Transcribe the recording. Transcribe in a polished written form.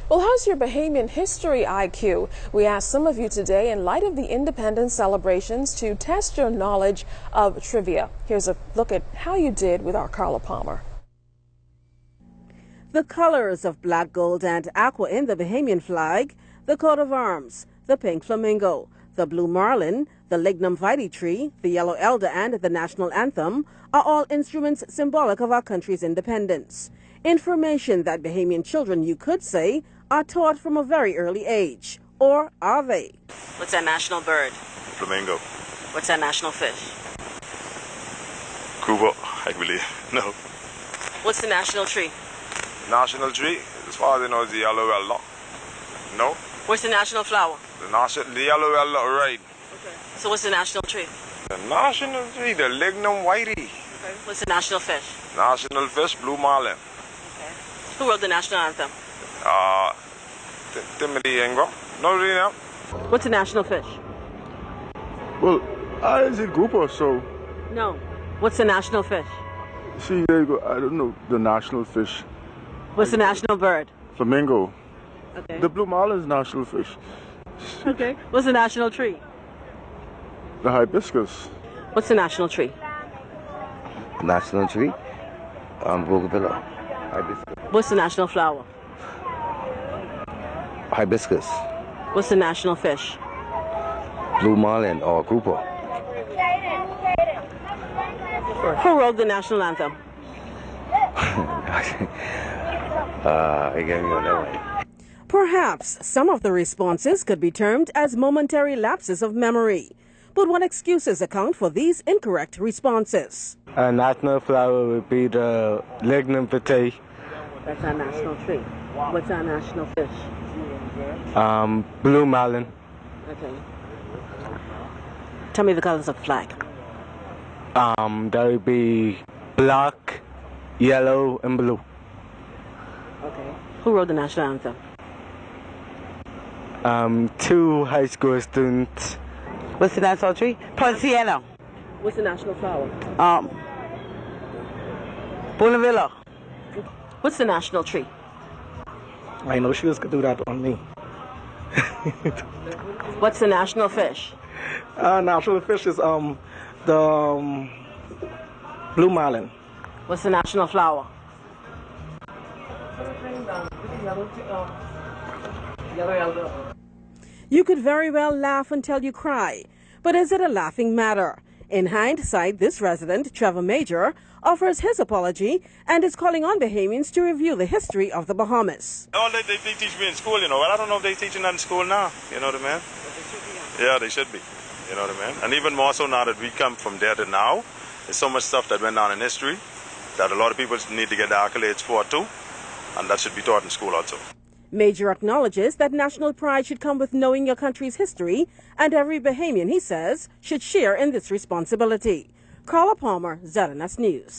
Well, how's your Bahamian history IQ? We asked some of you today in light of the independence celebrations to test your knowledge of trivia. Here's a look at how you did with our Carla Palmer. The colors of black, gold, and aqua in the Bahamian flag, the coat of arms, the pink flamingo, the blue marlin, the lignum vitae tree, the yellow elder, and the national anthem are all instruments symbolic of our country's independence. Information that Bahamian children, you could say, are taught from a very early age. Or are they? What's our national bird? Flamingo. What's our national fish? Cuba, I believe. No. What's the national tree? National tree, as far as I know, is the yellow elder. No. What's the national flower? The yellow elder, right. Okay. So what's the national tree? The national tree, the lignum vitae. Okay. What's the national fish? National fish, blue marlin. Okay. Who wrote the national anthem? Timothy Ingram. No, really now. What's the national fish? Well, is it grouper, so... No. What's the national fish? See, there you go. I don't know the national fish. What's the national bird? Flamingo. Okay. The blue marlin is national fish. Okay. What's the national tree? The hibiscus. What's the national tree? National tree? Bougainvillea. Hibiscus. What's the national flower? Hibiscus. What's the national fish? Blue marlin or grouper. Who wrote the national anthem? I gave you another one. Perhaps some of the responses could be termed as momentary lapses of memory. But what excuses account for these incorrect responses? Our national flower would be the lignum vitae. That's our national tree. What's our national fish? Blue marlin. Okay. Tell me the colors of the flag. That would be black, yellow, and blue. Okay. Who wrote the national anthem? Two high school students. What's the national tree? Ponciano. What's the national flower? Bougainvillea. What's the national tree? I know she was gonna do that on me. What's the national fish? National fish is the blue marlin. What's the national flower? You could very well laugh until you cry. But is it a laughing matter? In hindsight, this resident, Trevor Major, offers his apology and is calling on Bahamians to review the history of the Bahamas. All they teach me in school, you know. Well, I don't know if they're teaching that in school now, you know what I mean? Yeah, they should be, you know what I mean? And even more so now that we come from there to now, there's so much stuff that went on in history that a lot of people need to get the accolades for too, and that should be taught in school also. Major acknowledges that national pride should come with knowing your country's history, and every Bahamian, he says, should share in this responsibility. Carla Palmer, ZNS News.